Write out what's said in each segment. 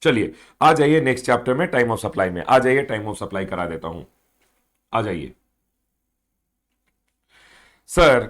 चलिए आ जाइए next chapter में, टाइम ऑफ सप्लाई में आ जाइए, टाइम ऑफ सप्लाई करा देता हूं, आ जाइए सर।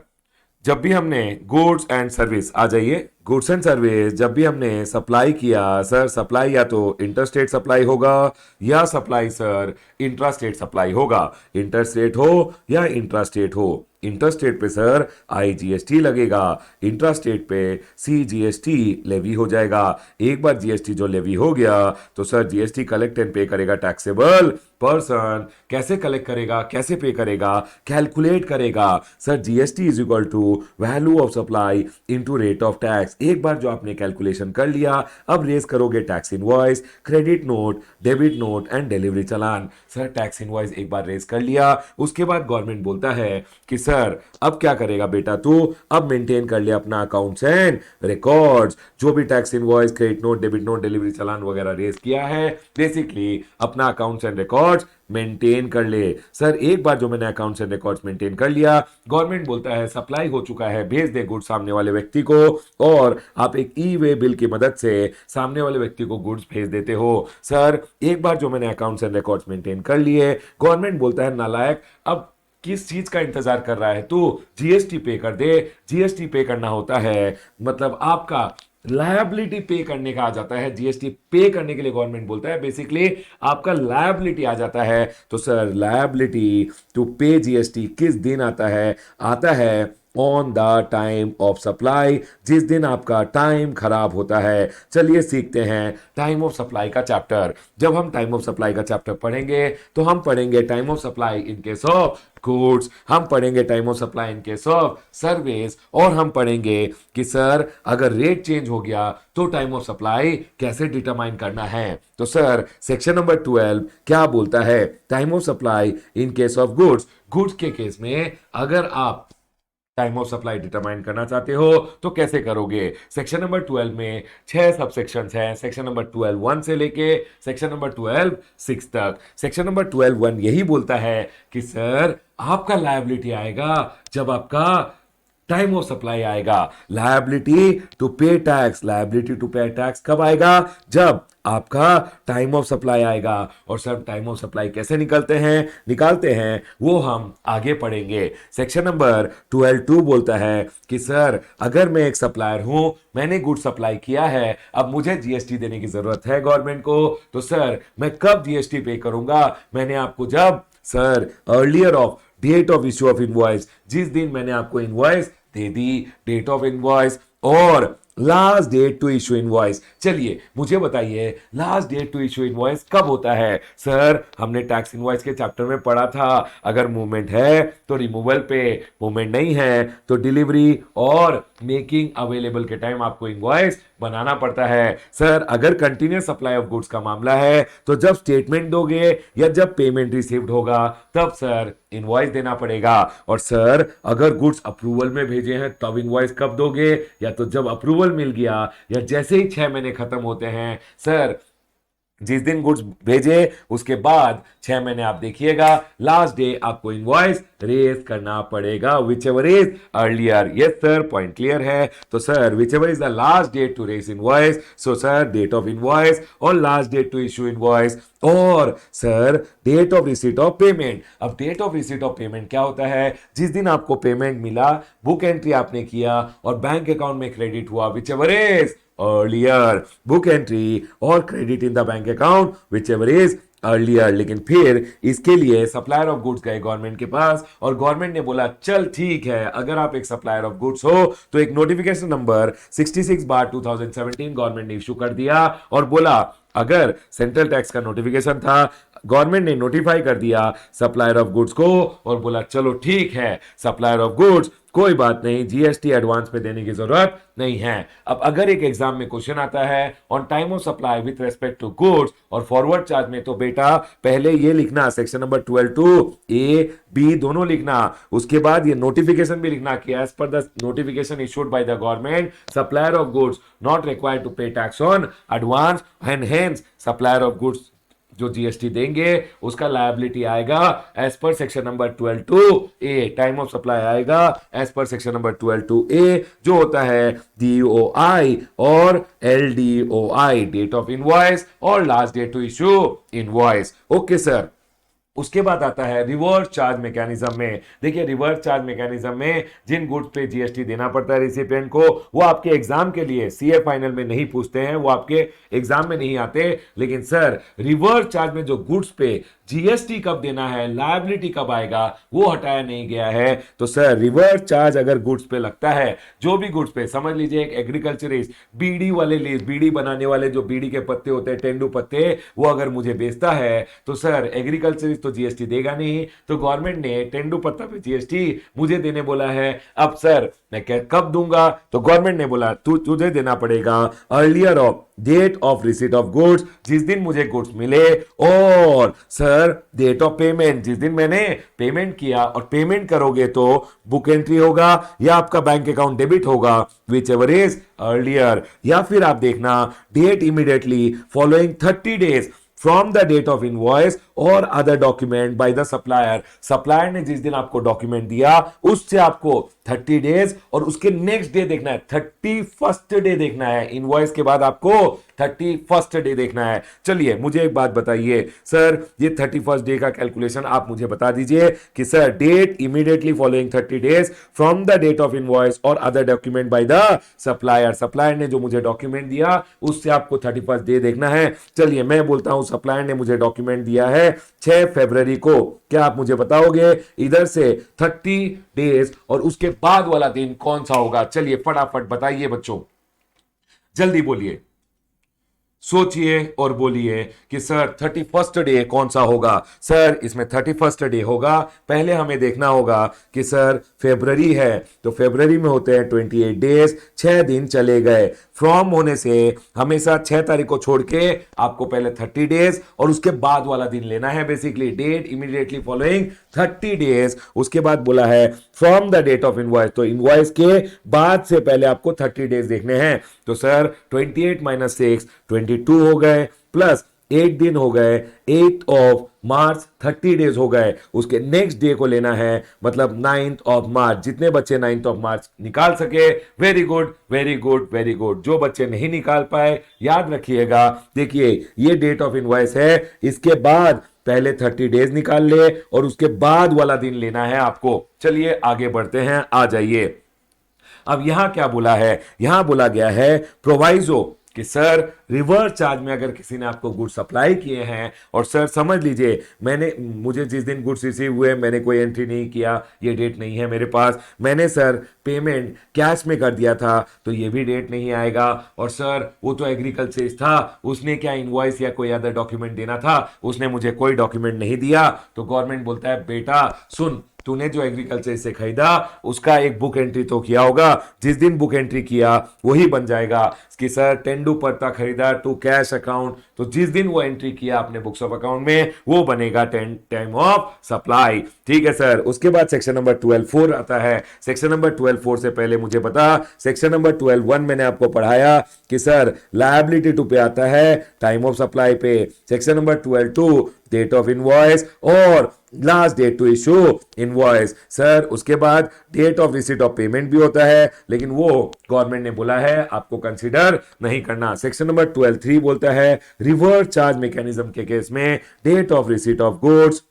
जब भी हमने गुड्स एंड सर्विस, आ जाइए, गुड्स एंड सर्विस जब भी हमने सप्लाई किया सर, सप्लाई या तो इंटरस्टेट सप्लाई होगा या सप्लाई सर इंट्रास्टेट सप्लाई होगा। इंटरस्टेट हो या इंट्रास्टेट हो, इंटरस्टेट पे सर IGST लगेगा, इंट्रास्टेट पे CGST लेवी हो जाएगा। एक बार जीएसटी जो लेवी हो गया तो सर जीएसटी कलेक्ट एंड पे करेगा टैक्सेबल पर्सन। कैसे कलेक्ट करेगा, कैसे पे करेगा, कैलकुलेट करेगा sir, GST is equal to value of supply into rate of tax. एक बार जो आपने कैलकुलेशन कर लिया, अब रेज करोगे tax invoice, credit note, debit note and delivery challan. Sir tax invoice एक बार रेज कर लिया, उसके बाद गवर्नमेंट बोलता है कि सर अब क्या करेगा बेटा तू, अब मेंटेन कर लिया अपना अकाउंट्स एंड रिकॉर्ड्स, जो भी tax invoice, credit note, debit note, delivery challan वगैरह रेज किया है, बेसिकली अपना अकाउंट्स एंड रिकॉर्ड्स मेंटेन कर ले। सर एक बार जो मैंने अकाउंट्स एंड रिकॉर्ड्स मेंटेन कर लिया, गवर्नमेंट बोलता है सप्लाई हो चुका है, भेज दे गुड्स सामने वाले व्यक्ति को, और आप एक ई वे बिल की मदद से सामने वाले व्यक्ति को गुड्स भेज देते हो। सर एक बार जो मैंने अकाउंट्स एंड रिकॉर्ड्स मेंटेन कर लिए, गवर्नमेंट बोलता है नालायक अब किस चीज का इंतजार कर रहा है तू, जीएसटी पे कर दे। जीएसटी पे करना होता है मतलब आपका लायबिलिटी पे करने का आ जाता है, जीएसटी पे करने के लिए गवर्नमेंट बोलता है बेसिकली आपका लायबिलिटी आ जाता है। तो सर लायबिलिटी टू पे जीएसटी किस दिन आता है, आता है on the time of supply, जिस दिन आपका टाइम खराब होता है। चलिए सीखते हैं टाइम ऑफ सप्लाई का चैप्टर। जब हम टाइम ऑफ सप्लाई का चैप्टर पढ़ेंगे तो हम पढ़ेंगे time of supply in case of goods, हम पढ़ेंगे time of supply in case of service, और हम पढ़ेंगे कि सर अगर रेट चेंज हो गया तो टाइम ऑफ सप्लाई कैसे डिटरमाइन करना है। तो सर सेक्शन नंबर 12 क्या बोलता है, time of supply in case of goods. Goods के केस में अगर आप टाइम ऑफ सप्लाई डिटरमाइन करना चाहते हो तो कैसे करोगे। सेक्शन नंबर 12 में 6 सब सेक्शंस हैं, सेक्शन नंबर 12 1 से लेके सेक्शन नंबर 12 6 तक। सेक्शन नंबर 12 1 यही बोलता है कि सर आपका लायबिलिटी आएगा जब आपका टाइम ऑफ सप्लाई आएगा। Liability to pay tax, liability to pay tax कब आएगा, जब आपका टाइम ऑफ सप्लाई आएगा। और सर टाइम ऑफ सप्लाई कैसे निकालते हैं वो हम आगे पढ़ेंगे। सेक्शन नंबर 12 बोलता है कि सर अगर मैं एक सप्लायर हूं, मैंने गुड सप्लाई किया है, अब मुझे जीएसटी देने की जरूरत है गवर्नमेंट को, तो सर मैं कब जीएसटी पे करूंगा, मैंने आपको जब sir earlier of date of issue of invoice, जिस दिन मैंने आपको इनवॉइस दे दी, डेट ऑफ इनवॉइस और last date to issue invoice. चलिए मुझे बताइए last date to issue invoice कब होता है। सर हमने टैक्स इनवॉइस के चैप्टर में पढ़ा था, अगर मूवमेंट है तो रिमूवल पे, मूवमेंट नहीं है तो डिलीवरी और मेकिंग अवेलेबल के टाइम आपको इनवॉइस बनाना पड़ता है। सर अगर कंटिन्यूस सप्लाई ऑफ गुड्स का मामला है तो जब स्टेटमेंट दोगे या जब पेमेंट रिसीव्ड होगा तब सर इनवॉइस देना पड़ेगा। और सर अगर गुड्स अप्रूवल में भेजे हैं तब इनवॉइस कब दोगे, या तो जब अप्रूवल मिल गया या जैसे ही 6 महीने खत्म होते हैं। सर जिस दिन गुड्स भेजे उसके बाद 6 महीने आप देखिएगा, लास्ट डे आपको इनवॉइस रेज करना पड़ेगा, which ever is earlier. Yes sir point clear है। तो sir which ever is the last date to raise invoice, so sir date of invoice और last date to issue invoice और sir date of receipt of payment. अब date of receipt of payment क्या होता है, जिस दिन आपको payment मिला, बुक एंट्री आपने किया और बैंक अकाउंट में क्रेडिट हुआ, which ever is earlier, book entry और credit in the bank account whichever is earlier। लेकिन फिर इसके लिए सप्लायर ऑफ गुड्स गए गवर्नमेंट के पास और गवर्नमेंट ने बोला चल ठीक है, अगर आप एक सप्लायर ऑफ गुड्स हो तो एक नोटिफिकेशन नंबर 66/2017 गवर्नमेंट ने इशू कर दिया और बोला अगर सेंट्रल टैक्स का नोटिफिकेशन था, गवर्नमेंट ने नोटिफाई कर दिया सप्लायर ऑफ गुड्स को और बोला चलो ठीक है सप्लायर ऑफ गुड्स कोई बात नहीं, जीएसटी एडवांस पे देने की जरूरत नहीं है। अब अगर एक एग्जाम में क्वेश्चन आता है on time of supply with respect to goods और फॉरवर्ड चार्ज में, तो बेटा पहले ये लिखना section number 12 two A B दोनों लिखना, उसके बाद ये नोटिफिकेशन भी लिखना कि as per the notification issued by the government supplier of goods not required to pay tax on advance and hence supplier of goods जो जीएसटी देंगे उसका लायबिलिटी आएगा as per section number 12 two A, time of supply आएगा as per section number 12 two A, जो होता है DOI और LDOI, date of invoice और last date to issue invoice. Okay sir, उसके बाद आता है रिवर्स चार्ज मैकेनिज्म में। देखिए रिवर्स चार्ज मैकेनिज्म में जिन गुड्स पे जीएसटी देना पड़ता है रिसिपिएंट को, वो आपके एग्जाम के लिए सीए फाइनल में नहीं पूछते हैं, वो आपके एग्जाम में नहीं आते। लेकिन सर रिवर्स चार्ज में जो गुड्स पे जीएसटी कब देना है, लायबिलिटी कब आएगा, वो हटाया नहीं गया है। तो सर रिवर्स चार्ज अगर गुड्स पे लगता है, जो भी गुड्स पे, समझ लीजिए एक एग्रीकल्चरिस्ट बीड़ी वाले लीज, बीड़ी बनाने वाले जो बीड़ी के पत्ते होते हैं, तेंदू पत्ते, वो अगर मुझे बेचता है तो सर एग्रीकल्चरिस्ट तो जीएसटी देगा नहीं, तो गवर्नमेंट ने तेंदू पत्ता पे जीएसटी मुझे देने बोला है। अब सर मैं कब दूंगा, तो गवर्नमेंट ने बोला तुझे देना पड़ेगा earlier of date of receipt of goods, जिस दिन मुझे गुड्स मिले, और सर डेट ऑफ पेमेंट, जिस दिन मैंने पेमेंट किया, और पेमेंट करोगे तो बुक एंट्री होगा या आपका बैंक अकाउंट डेबिट होगा, विच एवर इज अर्लियर, या फिर आप देखना date immediately following 30 days from the date of invoice और other document by the supplier. Supplier ने जिस दिन आपको डॉक्यूमेंट दिया उससे आपको 30 डेज और उसके नेक्स्ट डे देखना है, 31st डे देखना है, इनवॉइस के बाद आपको 31st डे देखना है। चलिए मुझे एक बात बताइए सर, ये 31st डे का कैलकुलेशन आप मुझे बता दीजिए कि sir date immediately following 30 days from the date of invoice और other document by the supplier, supplier ने जो मुझे डॉक्यूमेंट दिया उससे आपको 31st डे देखना है। चलिए मैं बोलता हूं सप्लायर ने मुझे डॉक्यूमेंट दिया है 6 फरवरी को, क्या आप मुझे बताओगे इधर से 30 डेज और उसके बाद वाला दिन कौन सा होगा? चलिए फटाफट बताइए बच्चों, जल्दी बोलिए, सोचिए और बोलिए कि सर 31st डे कौन सा होगा। सर इसमें 31st डे होगा, पहले हमें देखना होगा कि सर फरवरी है तो फरवरी में होते हैं 28 डेज, 6 दिन चले गए, फ्रॉम होने से हमेशा 6 तारीख को छोड़ के आपको पहले 30 डेज और उसके बाद वाला दिन लेना है, basically date immediately following 30 days. उसके बाद बोला है from the date of invoice, तो इनवॉइस के बाद से पहले आपको 30 डेज देखने हैं। तो सर 28 माइनस 6 22 हो गए, प्लस 8 दिन हो गए, 8 ऑफ मार्च 30 डेज हो गए, उसके नेक्स्ट डे को लेना है, मतलब 9th ऑफ मार्च। जितने बच्चे 9th ऑफ मार्च निकाल सके very good very good very good, जो बच्चे नहीं निकाल पाए याद रखिएगा, देखिए ये डेट ऑफ इनवॉइस है, इसके बाद पहले 30 डेज निकाल ले और उसके बाद वाला दिन लेना है आपको। चलिए आगे बढ़ते हैं, आ जाइए। अब यहां क्या बोला है, यहां बोला गया है प्रोवाइजो कि सर रिवर्स चार्ज में अगर किसी ने आपको गुड्स सप्लाई किए हैं और सर समझ लीजिए मुझे जिस दिन गुड्स रिसीव हुए मैंने कोई एंट्री नहीं किया, ये डेट नहीं है मेरे पास, मैंने सर पेमेंट कैश में कर दिया था तो ये भी डेट नहीं आएगा, और सर वो तो एग्रीकल्चर था, उसने क्या इनवॉइस या कोई अदर डॉक्यूमेंट देना था, उसने मुझे कोई डॉक्यूमेंट नहीं दिया। तो गवर्नमेंट बोलता है बेटा सुन, तूने जो एग्रीकल्चर से खरीदा उसका एक बुक एंट्री तो किया होगा, जिस दिन बुक एंट्री किया वही बन जाएगा कि सर तेंदू पत्ता खरीदा टू कैश अकाउंट, तो जिस दिन वो एंट्री किया अपने बुक्स ऑफ अकाउंट में वो बनेगा टाइम ऑफ सप्लाई। ठीक है सर। उसके बाद सेक्शन नंबर 12(4) आता है। सेक्शन नंबर 12(4) से पहले मुझे बता, सेक्शन नंबर 12(1) मैंने आपको पढ़ाया कि सर लायबिलिटी टू पे आता है टाइम ऑफ सप्लाई पे, section number 12(2) date of invoice और last date to issue invoice. Sir उसके बाद date of receipt of payment भी होता है, लेकिन वो गवर्नमेंट ने बोला है आपको कंसीडर नहीं करना। सेक्शन नंबर 12(3) बोलता है रिवर्स चार्ज मैकेनिज्म के केस में date of receipt of goods.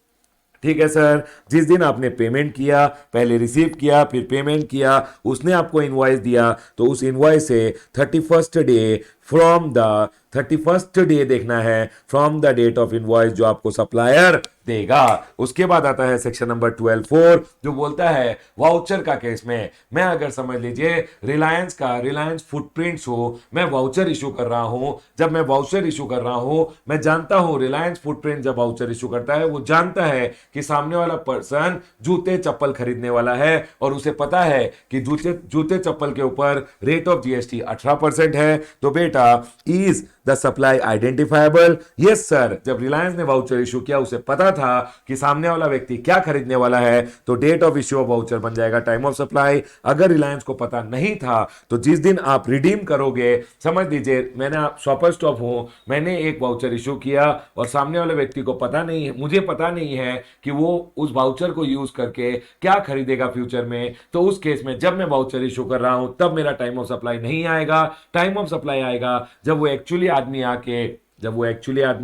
ठीक है सर, जिस दिन आपने पेमेंट किया, पहले रिसीव किया फिर पेमेंट किया, उसने आपको इनवॉइस दिया तो उस इनवॉइस से 31st day from the 31st day देखना है from the date of invoice जो आपको सप्लायर देगा। उसके बाद आता है सेक्शन नंबर 12(4) जो बोलता है वाउचर का केस में मैं अगर समझ लीजिए रिलायंस फुटप्रिंट्स हो, मैं वाउचर इशू कर रहा हूं, जब मैं वाउचर इशू कर रहा हूं मैं जानता हूं रिलायंस फुटप्रिंट जब वाउचर इशू करता है वो जानता है कि सामने वाला पर्सन जूते चप्पल खरीदने वाला है और उसे पता है कि जूते चप्पल के ऊपर रेट ऑफ जीएसटी 18% है, तो बेटा बेटा is the supply identifiable? Yes sir, जब रिलायंस ने वाउचर इशू किया उसे पता था कि सामने वाला व्यक्ति क्या खरीदने वाला है, तो date of issue of voucher बन जाएगा टाइम ऑफ सप्लाई। अगर रिलायंस को पता नहीं था तो जिस दिन आप रिडीम करोगे, समझ लीजिए मैंने आप शॉपर स्टॉप हूं, मैंने एक वाउचर इशू किया और सामने वाले व्यक्ति को पता नहीं है, मुझे पता नहीं है कि वो उस वाउचर को यूज करके क्या खरीदेगा फ्यूचर में, तो उस केस में जब मैं वाउचर इशू कर रहा हूं तब मेरा टाइम ऑफ सप्लाई नहीं आएगा। टाइम ऑफ सप्लाई आएगा जब वो एक्चुअली आदमी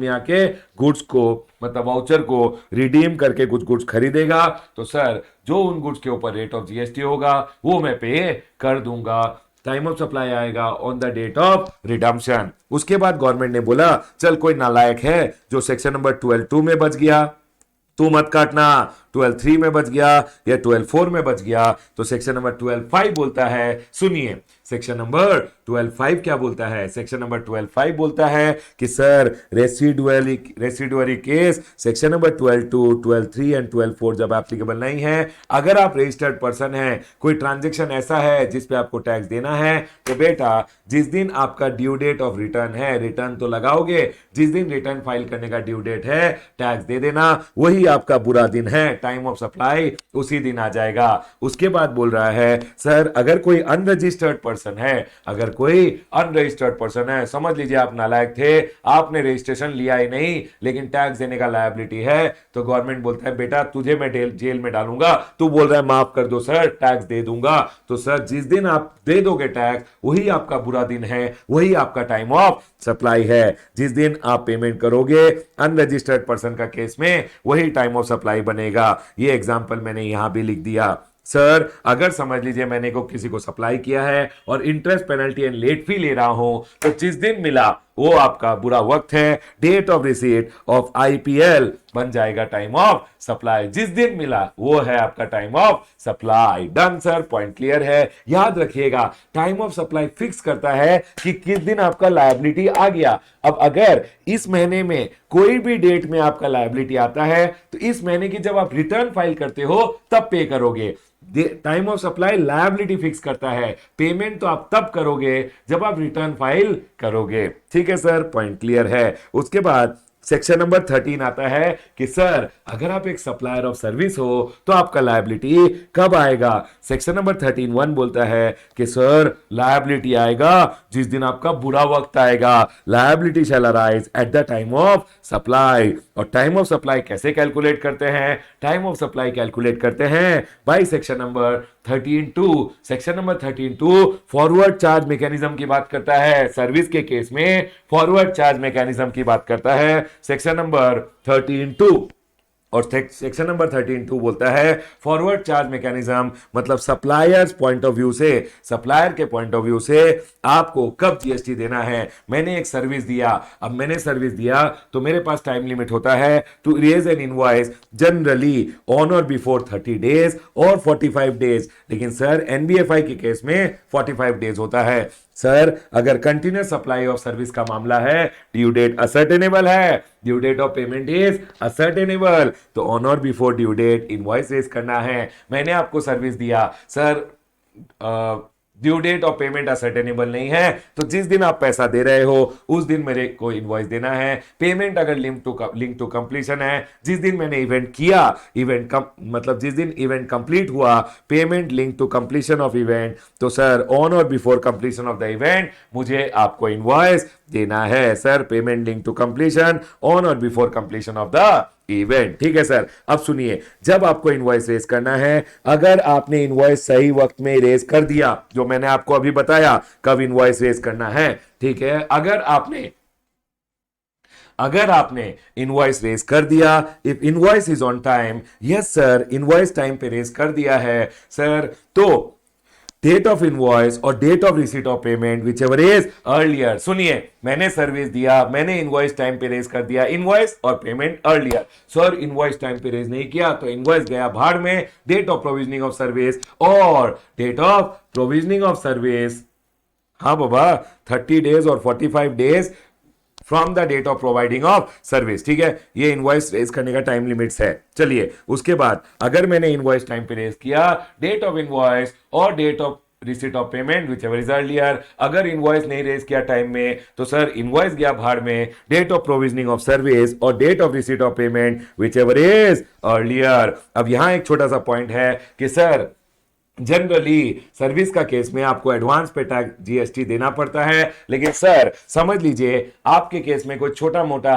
आके गुड्स को, मतलब वाउचर को रिडीम करके कुछ गुड्स खरीदेगा, तो सर जो उन गुड्स के ऊपर रेट ऑफ जीएसटी होगा वो मैं पे कर दूंगा। टाइम ऑफ सप्लाई आएगा on the date of redemption. उसके बाद गवर्नमेंट ने बोला चल कोई नालायक है जो सेक्शन नंबर 12(2) में बच गया, तू मत काटना, 12(3) में बच गया या 12(4) में बच गया, तो सेक्शन नंबर 12(5) बोलता है, सुनिए सेक्शन नंबर 12(5) क्या बोलता है? सेक्शन नंबर 12(5) बोलता है कि sir residuary case section number 12(2), 12(3) and 12(4) जब एप्लीकेबल नहीं है, अगर आप रजिस्टर्ड पर्सन हैं, कोई ट्रांजेक्शन ऐसा है जिस पे आपको टैक्स देना है, तो बेटा जिस दिन आपका ड्यू डेट ऑफ रिटर्न है, रिटर्न तो लगाओगे, जिस दिन रिटर्न फाइल करने का ड्यू डेट है टैक्स दे देना, वही आपका बुरा दिन है, टाइम ऑफ सप्लाई उसी दिन आ जाएगा। उसके बाद बोल रहा है सर अगर कोई अनरजिस्टर्ड पर्सन है, समझ लीजिए आप नालायक थे, आपने रजिस्ट्रेशन लिया ही नहीं लेकिन टैक्स देने का लायबिलिटी है, तो गवर्नमेंट बोलता है बेटा तुझे मैं जेल में डालूंगा, तू बोल रहा है माफ कर दो सर टैक्स दे दूंगा, तो सर जिस दिन आप दे दोगे टैक्स वही आपका बुरा दिन है, वही आपका टाइम ऑफ सप्लाई है। जिस दिन आप पेमेंट करोगे अनरजिस्टर्ड पर्सन का केस में वही टाइम ऑफ सप्लाई बनेगा। ये एग्जांपल मैंने यहां भी लिख दिया। सर अगर समझ लीजिए मैंने किसी को सप्लाई किया है और interest penalty and late fee ले रहा हूं, तो जिस दिन मिला वो आपका बुरा वक्त है, date of receipt of IPL बन जाएगा टाइम ऑफ सप्लाई, जिस दिन मिला वो है आपका time of supply. Done sir, point clear है। याद रखिएगा टाइम ऑफ सप्लाई फिक्स करता है कि किस दिन आपका लायबिलिटी आ गया। अब अगर इस महीने में कोई भी डेट में आपका लायबिलिटी आता है, तो इस महीने की जब आप रिटर्न फाइल करते हो तब पे करोगे। Time of supply liability fix करता है, पेमेंट तो आप तब करोगे जब आप रिटर्न फाइल करोगे। ठीक है सर, पॉइंट क्लियर है। उसके बाद सेक्शन नंबर 13 आता है कि सर अगर आप एक सप्लायर ऑफ सर्विस हो तो आपका लायबिलिटी कब आएगा? सेक्शन नंबर 13(1) बोलता है कि सर लायबिलिटी आएगा जिस दिन आपका बुरा वक्त आएगा। Liability shall arise at the time of supply. और टाइम ऑफ सप्लाई कैसे कैलकुलेट करते हैं? टाइम ऑफ सप्लाई कैलकुलेट करते हैं by section number 13(2). Section number 13(2) forward charge mechanism की बात करता है। सर्विस के केस में फॉरवर्ड चार्ज मैकेनिज्म की बात करता है सेक्शन नंबर 13(2). और सेक्शन नंबर 13(2) बोलता है फॉरवर्ड चार्ज मैकेनिज्म, मतलब सप्लायर्स पॉइंट ऑफ व्यू से, सप्लायर के पॉइंट ऑफ व्यू से आपको कब जीएसटी देना है। मैंने एक सर्विस दिया, अब मैंने सर्विस दिया तो मेरे पास टाइम लिमिट होता है to raise an invoice generally on और बिफोर 30 डेज और 45 डेज, लेकिन सर एनबीएफआई के केस में 45 डेज होता है। सर अगर कंटिन्यूस सप्लाई ऑफ सर्विस का मामला है, ड्यू डेट असर्टेनेबल है, due date of payment is ascertainable, तो ऑन और before due date invoice raise करना है। मैंने आपको सर्विस दिया, sir due date of payment ascertainable नहीं है, तो जिस दिन आप पैसा दे रहे हो उस दिन मेरे को इनवॉइस देना है। पेमेंट अगर लिंक टू कंप्लीशन है, जिस दिन मैंने इवेंट किया, मतलब जिस दिन इवेंट कंप्लीट हुआ, payment link to completion of event, तो सर ऑन और before completion of the event मुझे आपको इनवॉइस देना है। Sir payment link to completion on और before completion of the event. ठीक है सर। अब सुनिए, जब आपको इनवॉइस रेज करना है, अगर आपने इनवॉइस सही वक्त में रेज कर दिया, जो मैंने आपको अभी बताया कब इनवॉइस रेज करना है, ठीक है, अगर आपने इनवॉइस रेज कर दिया, if invoice is on time, yes sir invoice time पे रेज कर दिया है सर, तो डेट ऑफ इनवॉइस और date of receipt of payment which ever is earlier. सुनिए, मैंने सर्विस दिया, मैंने इनवॉइस टाइम पे रेज कर दिया, इनवॉइस और payment earlier. Sir invoice time पे रेज नहीं किया तो इनवॉइस गया भाड़ में। Date of provisioning of service और date of provisioning of service, हाँ बाबा, 30 डेज और 45 days from the date of providing of service. ठीक है, ये इनवॉइस रेज करने का टाइम लिमिट्स है। चलिए, उसके बाद अगर मैंने इनवॉइस टाइम पे रेज किया, डेट ऑफ इनवॉइस और date of receipt of payment which ever is earlier. अगर इनवॉइस नहीं रेज किया टाइम में तो सर इनवॉइस गया भाड़ में, date of provisioning of service और date of receipt of payment which ever is earlier. अब यहां एक छोटा सा पॉइंट है कि सर जनरली सर्विस का केस में आपको एडवांस पे टैक्स जीएसटी देना पड़ता है, लेकिन सर समझ लीजिए आपके केस में कोई छोटा मोटा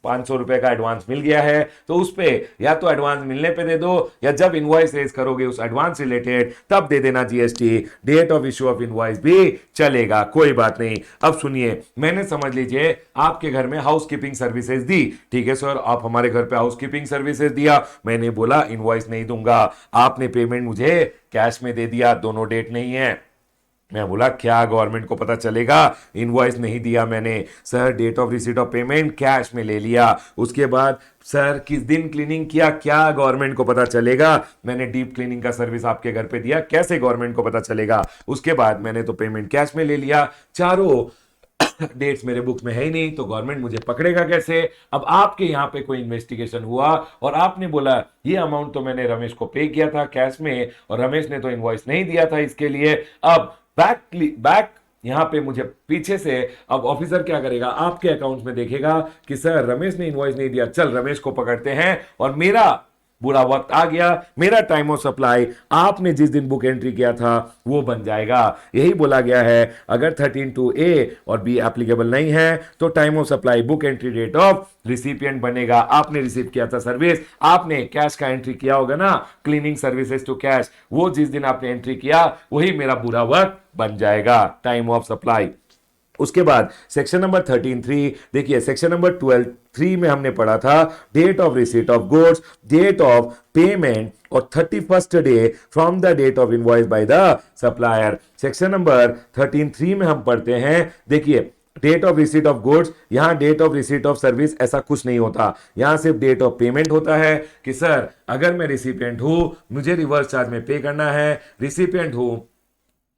1,500 रुपए का एडवांस मिल गया है तो उस पे या तो एडवांस मिलने पे दे दो या जब इनवॉइस रेज करोगे उस एडवांस रिलेटेड तब दे देना GST. Date of issue of invoice भी चलेगा, कोई बात नहीं। अब सुनिए, मैंने समझ लीजिए आपके घर में हाउसकीपिंग सर्विसेज दी, ठीक है सर, आप हमारे घर पे हाउसकीपिंग सर्विसेज दिया, मैंने बोला इनवॉइस नहीं दूंगा, आपने पेमेंट मुझे कैश में दे दिया, दोनों डेट नहीं है। मैं बोला क्या गवर्नमेंट को पता चलेगा, इनवॉइस नहीं दिया मैंने। Sir date of receipt of payment cash में ले लिया, उसके बाद सर किस दिन क्लीनिंग किया क्या गवर्नमेंट को पता चलेगा, मैंने डीप क्लीनिंग का सर्विस आपके घर पे दिया, कैसे गवर्नमेंट को पता चलेगा। उसके बाद मैंने तो पेमेंट कैश में ले लिया, चारों डेट्स मेरे बुक्स में है ही नहीं तो गवर्नमेंट मुझे पकड़ेगा कैसे। अब आपके यहाँ पे कोई इन्वेस्टिगेशन हुआ और आपने बोला ये अमाउंट तो मैंने रमेश को पे किया था कैश में और रमेश ने तो इनवॉइस नहीं दिया था इसके लिए। अब बैक यहां पे मुझे पीछे से अब ऑफिसर क्या करेगा, आपके अकाउंट में देखेगा कि सर रमेश ने इनवॉइस नहीं दिया, चल रमेश को पकड़ते हैं और मेरा बुरा वक्त आ गया, मेरा टाइम ऑफ सप्लाई आपने जिस दिन बुक एंट्री किया था वो बन जाएगा। यही बोला गया है अगर 13(2)(a और बी एप्लीकेबल नहीं है तो time of supply book entry date of recipient बनेगा। आपने रिसीव किया था सर्विस, आपने कैश का एंट्री किया होगा ना, क्लीनिंग सर्विसेज टू कैश, वो जिस दिन आपने एंट्री किया वही मेरा बुरा वक्त बन जाएगा, टाइम ऑफ सप्लाई। उसके बाद सेक्शन नंबर 13(3) देखिए, सेक्शन नंबर 12(3) में हमने पढ़ा था date of receipt of goods, date of payment और 31st day from the date of invoice by the supplier. Section number 13(3) में हम पढ़ते हैं, देखिए date of receipt of goods, यहां date of receipt of service ऐसा कुछ नहीं होता, यहां सिर्फ डेट ऑफ पेमेंट होता है कि सर अगर मैं रिसिपिएंट हूं मुझे रिवर्स चार्ज में पे करना है, रिसिपिएंट हूं,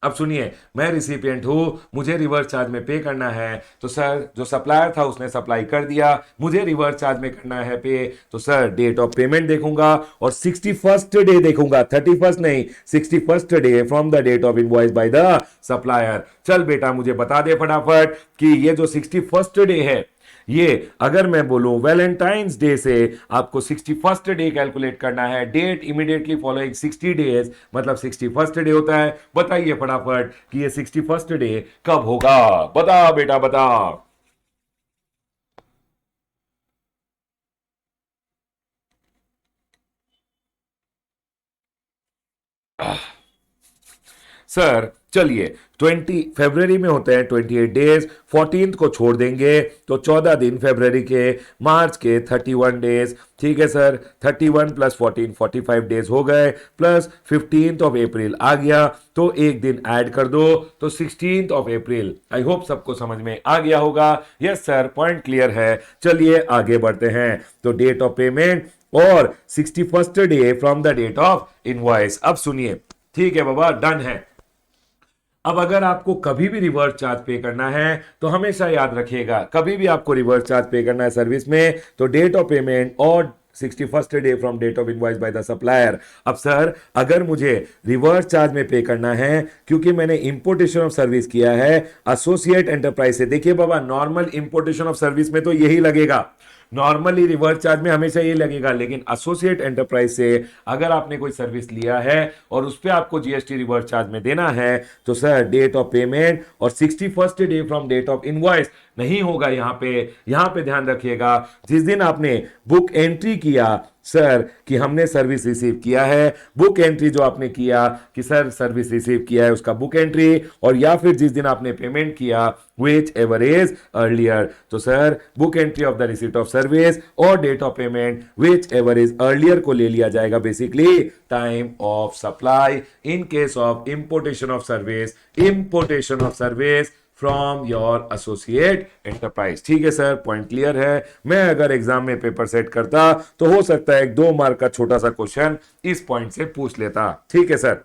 अब सुनिए मैं रिसिपिएंट हूं मुझे रिवर्स चार्ज में पे करना है तो सर जो सप्लायर था उसने सप्लाई कर दिया, मुझे रिवर्स चार्ज में करना है पे, तो सर डेट ऑफ पेमेंट देखूंगा और 61st डे देखूंगा, 31st नहीं 61st day from the date of invoice by the supplier. चल बेटा मुझे बता दे फटाफट कि ये जो 61st डे है ये अगर मैं बोलूं वैलेंटाइंस डे से आपको 61st डे कैलकुलेट करना है, डेट इमीडिएटली फॉलोइंग 60 डेज मतलब 61st डे होता है। बताइए फटाफट कि ये 61st डे कब होगा, बता बेटा बता। सर चलिए 20 फरवरी में होते हैं 28 डेज, 14th को छोड़ देंगे तो 14 दिन फरवरी के, मार्च के 31 डेज, ठीक है सर, 31 प्लस 14 45 डेज हो गए, प्लस 15th ऑफ अप्रैल आ गया तो एक दिन ऐड कर दो तो 16th of April. I hope सबको समझ में आ गया होगा। यस सर पॉइंट क्लियर है। चलिए आगे बढ़ते हैं, तो डेट ऑफ पेमेंट और 61st day from the date of invoice. अब सुनिए, ठीक है बाबा, डन है। अब अगर आपको कभी भी रिवर्स चार्ज पे करना है तो हमेशा याद रखिएगा, कभी भी आपको रिवर्स चार्ज पे करना है सर्विस में तो डेट ऑफ पेमेंट और 61st day from date of invoice by the supplier. अब सर अगर मुझे रिवर्स चार्ज में पे करना है क्योंकि मैंने इंपोर्टेशन ऑफ सर्विस किया है एसोसिएट एंटरप्राइज से, देखिए बाबा नॉर्मल इंपोर्टेशन ऑफ सर्विस में तो यही लगेगा, नॉर्मली रिवर्स चार्ज में हमेशा ये लगेगा, लेकिन एसोसिएट एंटरप्राइज से अगर आपने कोई सर्विस लिया है और उस पर आपको जीएसटी रिवर्स चार्ज में देना है तो सर डेट ऑफ पेमेंट और 61st day from date of invoice नहीं होगा। यहां पे ध्यान रखिएगा, जिस दिन आपने बुक एंट्री किया सर कि हमने सर्विस रिसीव किया है, बुक एंट्री जो आपने किया कि सर सर्विस रिसीव किया है उसका बुक एंट्री, और या फिर जिस दिन आपने पेमेंट किया विच एवर इज अर्लियर, तो sir book entry of the receipt of service और date of payment which ever is earlier को ले लिया जाएगा basically time of supply in case of importation of service from your associate enterprise. ठीक है sir, point clear है। मैं अगर एग्जाम में पेपर सेट करता तो हो सकता है 1-2 मार्क का छोटा सा क्वेश्चन इस पॉइंट से पूछ लेता। ठीक है sir,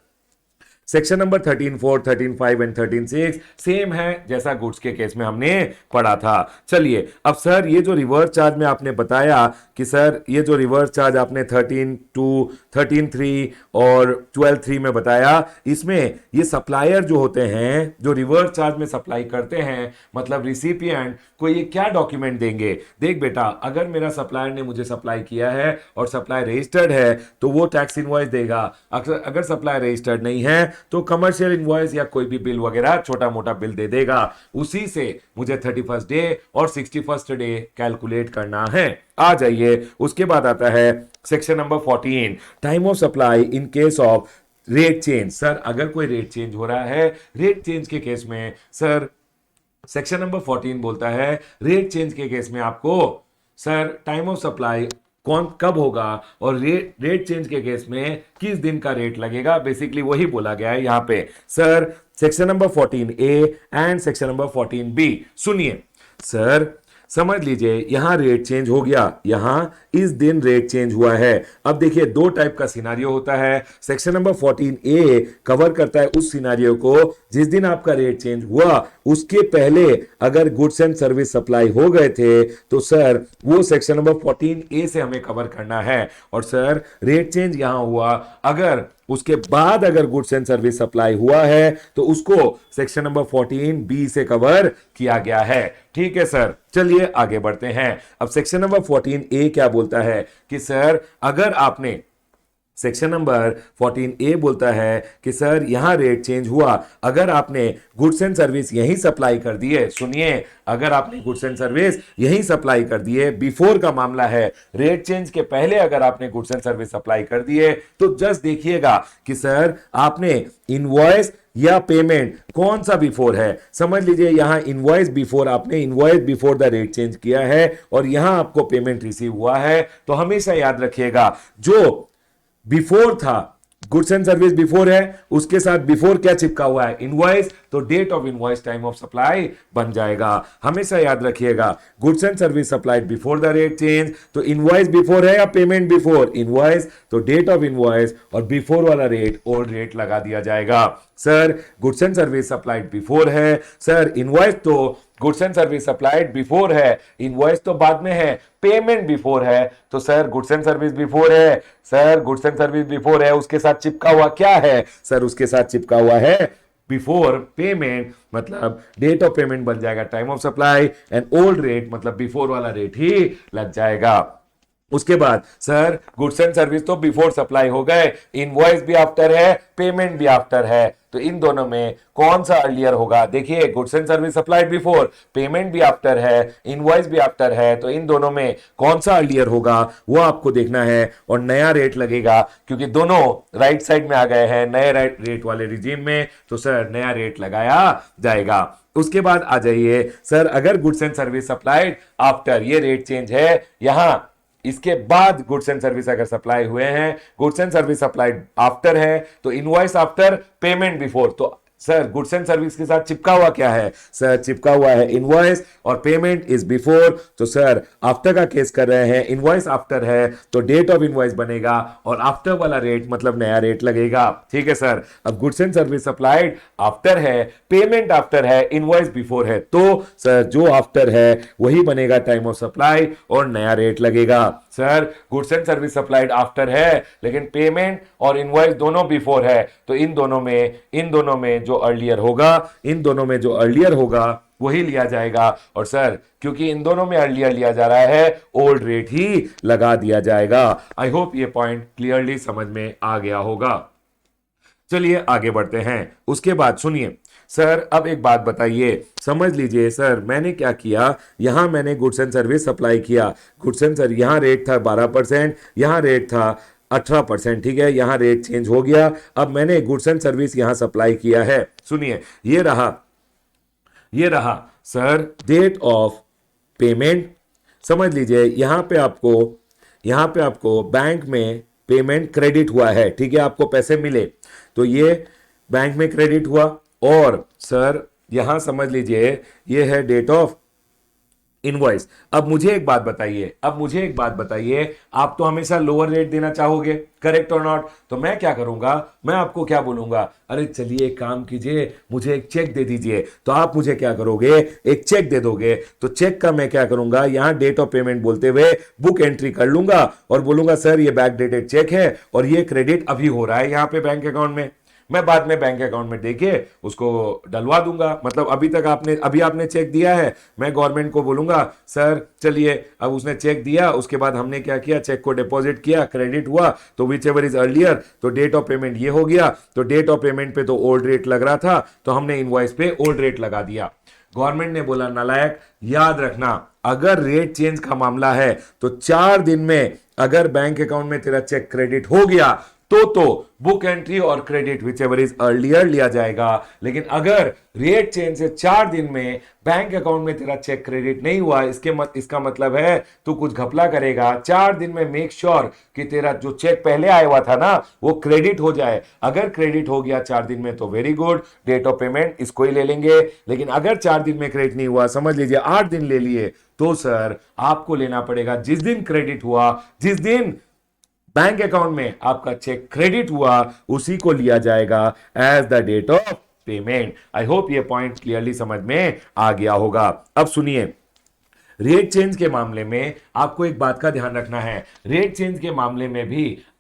section number 13.4, 13.5 and 13.6 same है जैसा गुड्स के केस में हमने पढ़ा था। चलिए अब सर ये जो रिवर्स चार्ज में आपने बताया कि सर ये जो रिवर्स चार्ज आपने 13.2, 13.3 और 12.3 में बताया, इसमें ये सप्लायर जो होते हैं जो रिवर्स चार्ज में सप्लाई करते हैं मतलब रिसिपिएंट को ये क्या डॉक्यूमेंट देंगे। देख बेटा, अगर मेरा सप्लायर ने मुझे सप्लाई किया है और सप्लाई रजिस्टर्ड है तो वो टैक्स इनवॉइस देगा। अगर सप्लाई रजिस्टर्ड नहीं है तो कमर्शियल इनवॉइस या कोई भी बिल वगैरह छोटा मोटा बिल दे देगा। उसी से मुझे 31st डे और 61st डे कैलकुलेट करना है। आ जाइए, उसके बाद आता है section number 14, time of supply in case of rate change. Sir अगर कोई रेट चेंज हो रहा है, रेट चेंज के केस में सर सेक्शन नंबर 14 बोलता है रेट चेंज के केस में आपको सर टाइम ऑफ सप्लाई कौन कब होगा और रेट चेंज के केस में किस दिन का रेट लगेगा, बेसिकली वही बोला गया है यहां पे। Sir section number 14A and section number 14B सुनिए। सर समझ लीजिए यहां रेट चेंज हो गया, यहां इस दिन रेट चेंज हुआ है। अब देखिए दो टाइप का सिनारियो होता है। सेक्शन नंबर 14A कवर करता है उस सिनारियो को जिस दिन आपका रेट चेंज हुआ उसके पहले अगर गुड्स एंड सर्विस सप्लाई हो गए थे तो सर वो सेक्शन नंबर 14A से हमें कवर करना है। और सर रेट चेंज यहां हुआ, अगर उसके बाद अगर गुड्स एंड सर्विस सप्लाई हुआ है तो उसको सेक्शन नंबर 14B से कवर किया गया है। ठीक है सर, चलिए आगे बढ़ते हैं। अब सेक्शन नंबर 14A क्या बोलता है कि सर अगर आपने सेक्शन नंबर 14A बोलता है कि सर यहां रेट चेंज हुआ, अगर आपने गुड्स एंड सर्विस यहीं सप्लाई कर दिए। सुनिए, अगर आपने गुड्स एंड सर्विस यहीं सप्लाई कर दिए, बिफोर का मामला है, रेट चेंज के पहले अगर आपने गुड्स एंड सर्विस सप्लाई कर दिए तो जस्ट देखिएगा कि सर आपने इनवॉइस या पेमेंट कौन सा बिफोर है। समझ लीजिए यहां इनवॉइस बिफोर, आपने invoice before the rate change किया है और यहां आपको पेमेंट रिसीव हुआ है। तो हमेशा याद रखिएगा जो बिफोर था, गुड्स एंड सर्विस बिफोर है, उसके साथ बिफोर क्या चिपका हुआ है, इनवॉइस, तो date of invoice time of supply बन जाएगा। हमेशा याद रखिएगा goods and service supplied before the rate change, तो इनवॉइस बिफोर है या पेमेंट बिफोर, इनवॉइस, तो डेट ऑफ इनवॉइस और बिफोर वाला रेट ओल्ड रेट लगा दिया जाएगा। Sir goods and service supplied before है, सर इनवॉइस तो goods and service supplied before है, इनवॉइस तो बाद में है, पेमेंट बिफोर है, तो sir goods and service before है। Sir goods and service before है, उसके साथ चिपका हुआ क्या है, सर उसके साथ चिपका हुआ है बिफोर पेमेंट, मतलब डेट ऑफ पेमेंट बन जाएगा time of supply and old rate मतलब बिफोर वाला रेट ही लग जाएगा। उसके बाद सर गुड्स एंड सर्विस तो बिफोर सप्लाई हो गए, इनवॉइस भी आफ्टर है, पेमेंट भी आफ्टर है, तो इन दोनों में कौन सा अर्लियर होगा। देखिए goods and service supplied before, payment भी आफ्टर है, इनवॉइस भी आफ्टर है, तो इन दोनों में कौन सा अर्लियर होगा वो आपको देखना है और नया रेट लगेगा क्योंकि दोनों राइट साइड में आ गए हैं नए रेट वाले रिजीम में, तो सर नया रेट लगाया जाएगा। उसके बाद आ जाइए सर अगर goods and service supplied after, ये रेट चेंज है यहां, इसके बाद गुड्स एंड सर्विस अगर सप्लाई हुए हैं, goods and service supplied after है तो इनवॉइस आफ्टर, पेमेंट बिफोर, तो सर गुड्स एंड सर्विस के साथ चिपका हुआ क्या है, सर चिपका हुआ है इनवॉइस और पेमेंट इज बिफोर, तो सर आफ्टर का केस कर रहे हैं, इनवॉइस आफ्टर है तो डेट ऑफ इनवॉइस बनेगा और आफ्टर वाला रेट मतलब नया रेट लगेगा। ठीक है सर, अब goods and service supplied after है, पेमेंट आफ्टर है, इनवॉइस बिफोर है, तो सर जो आफ्टर है वही बनेगा टाइम ऑफ सप्लाई और नया रेट लगेगा। Sir goods and service supplied after है लेकिन पेमेंट और इनवॉइस दोनों बिफोर है, तो इन दोनों में जो अर्लियर होगा, इन दोनों में जो अर्लियर होगा वही लिया जाएगा। और सर क्योंकि इन दोनों में अर्लियर लिया जा रहा है, ओल्ड रेट ही लगा दिया जाएगा। आई होप ये पॉइंट क्लियरली समझ में आ गया होगा। चलिए आगे बढ़ते हैं। उसके बाद सुनिए सर, अब एक बात बताइए, समझ लीजिए सर मैंने क्या किया, यहां मैंने गुड्स एंड सर्विस सप्लाई किया, गुड्स एंड सर्विस यहां रेट था 12%, यहां रेट था 18%, ठीक है, यहां रेट चेंज हो गया। अब मैंने गुड्स एंड सर्विस यहां सप्लाई किया है, सुनिए ये रहा सर डेट ऑफ पेमेंट। समझ लीजिए यहां पे आपको बैंक में पेमेंट क्रेडिट हुआ है, ठीक है, आपको पैसे मिले तो ये बैंक में क्रेडिट हुआ। और सर यहां समझ लीजिए ये है डेट ऑफ इनवॉइस। अब मुझे एक बात बताइए, आप तो हमेशा लोअर रेट देना चाहोगे, करेक्ट और नॉट? तो मैं क्या करूंगा, मैं आपको क्या बोलूंगा, अरे चलिए एक काम कीजिए, मुझे एक चेक दे दीजिए। तो आप मुझे क्या करोगे, एक चेक दे दोगे। तो चेक का मैं क्या करूंगा, यहां डेट ऑफ पेमेंट बोलते हुए बुक एंट्री कर लूंगा और बोलूंगा सर ये बैक डेटेड चेक है और ये क्रेडिट अभी हो रहा है यहां पे बैंक अकाउंट में। मैं बाद में बैंक अकाउंट में देके उसको डलवा दूंगा। मतलब अभी आपने चेक दिया है, मैं गवर्नमेंट को बोलूंगा सर चलिए, अब उसने चेक दिया, उसके बाद हमने क्या किया, चेक को डिपॉजिट किया, क्रेडिट हुआ, तो विच एवर इज अर्लियर, तो डेट ऑफ पेमेंट ये हो गया। तो डेट ऑफ पेमेंट पे तो ओल्ड रेट लग रहा था, तो हमने इनवॉइस पे ओल्ड रेट लगा दिया। गवर्नमेंट ने बोला नालायक, याद रखना अगर रेट चेंज का मामला है तो 4 दिन में अगर बैंक अकाउंट में तेरा चेक क्रेडिट हो गया तो बुक एंट्री और credit which ever is earlier लिया जाएगा। लेकिन अगर रेट चेंज से 4 दिन में बैंक अकाउंट में तेरा चेक क्रेडिट नहीं हुआ, इसका मतलब है तू कुछ घपला करेगा। 4 दिन में मेक श्योर कि तेरा जो चेक पहले आया हुआ था ना वो क्रेडिट हो जाए। अगर क्रेडिट हो गया 4 दिन में तो very good, date of payment इसको ही ले लेंगे। लेकिन अगर 4 दिन में क्रेडिट नहीं हुआ, समझ लीजिए 8 दिन ले लिए, तो सर आपको लेना पड़ेगा जिस दिन क्रेडिट हुआ, जिस दिन बैंक अकाउंट में आपका चेक क्रेडिट हुआ, उसी को लिया जाएगा as the date of payment. I hope ये पॉइंट क्लियरली समझ में आ गया होगा। अब सुनिए, रेट चेंज के मामले में आपको एक बात का ध्यान रखना है। रेट चेंज के मामले में भी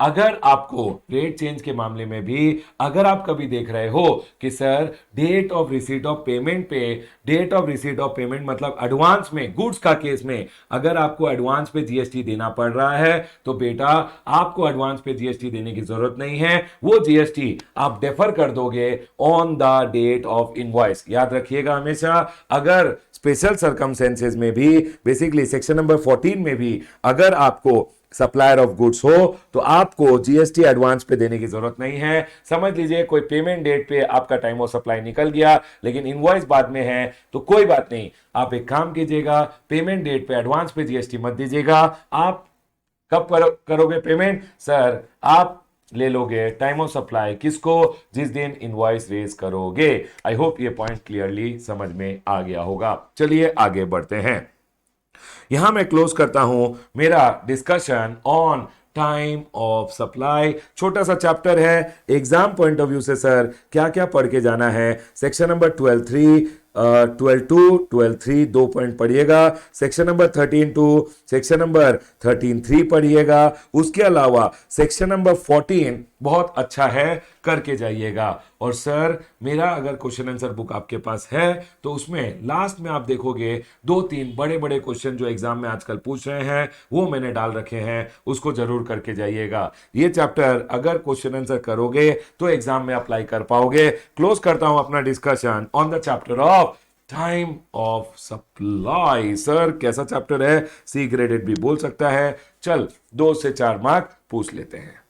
अगर आप कभी देख रहे हो कि sir date of receipt of payment पे, date of receipt of payment मतलब एडवांस में, गुड्स का केस में अगर आपको एडवांस पे जीएसटी देना पड़ रहा है तो बेटा आपको एडवांस पे जीएसटी देने की जरूरत नहीं है। वो जीएसटी आप डेफर कर दोगे on the date of invoice. याद रखिएगा हमेशा, अगर स्पेशल सर्कमस्टेंसेस में भी, बेसिकली सेक्शन नंबर 14 में भी अगर आपको सप्लायर ऑफ गुड्स हो तो आपको जीएसटी एडवांस पे देने की जरूरत नहीं है। समझ लीजिए कोई पेमेंट डेट पे आपका टाइम ऑफ सप्लाई निकल गया लेकिन इनवॉइस बाद में है, तो कोई बात नहीं, आप एक काम कीजिएगा, पेमेंट डेट पे एडवांस पे जीएसटी मत दीजिएगा। आप कब करोगे पेमेंट? सर आप ले लोगे टाइम ऑफ सप्लाई किसको, जिस दिन इनवॉइस रेज करोगे। आई होप ये पॉइंट क्लियरली समझ में आ गया होगा। चलिए आगे बढ़ते हैं। यहां मैं क्लोज करता हूं मेरा discussion on time of supply. छोटा सा चैप्टर है, एग्जाम पॉइंट ऑफ व्यू से सर क्या क्या पढ़ के जाना है। सेक्शन नंबर 12.3 12.2 12.3 2 पॉइंट पढ़िएगा। सेक्शन नंबर 13.2 सेक्शन नंबर 13.3 पढ़िएगा। उसके अलावा सेक्शन नंबर 14 बहुत अच्छा है, करके जाइएगा। और सर मेरा अगर क्वेश्चन आंसर बुक आपके पास है तो उसमें लास्ट में आप देखोगे 2-3 बड़े बड़े क्वेश्चन जो एग्जाम में आजकल पूछ रहे हैं वो मैंने डाल रखे हैं, उसको जरूर करके जाइएगा। ये चैप्टर अगर क्वेश्चन आंसर करोगे तो एग्जाम में अप्लाई कर पाओगे। क्लोज करता हूं अपना discussion on the chapter of time of supply. Sir कैसा चैप्टर है, सी ग्रेडेड भी बोल सकता है। चल 2 से 4 मार्क पूछ लेते हैं।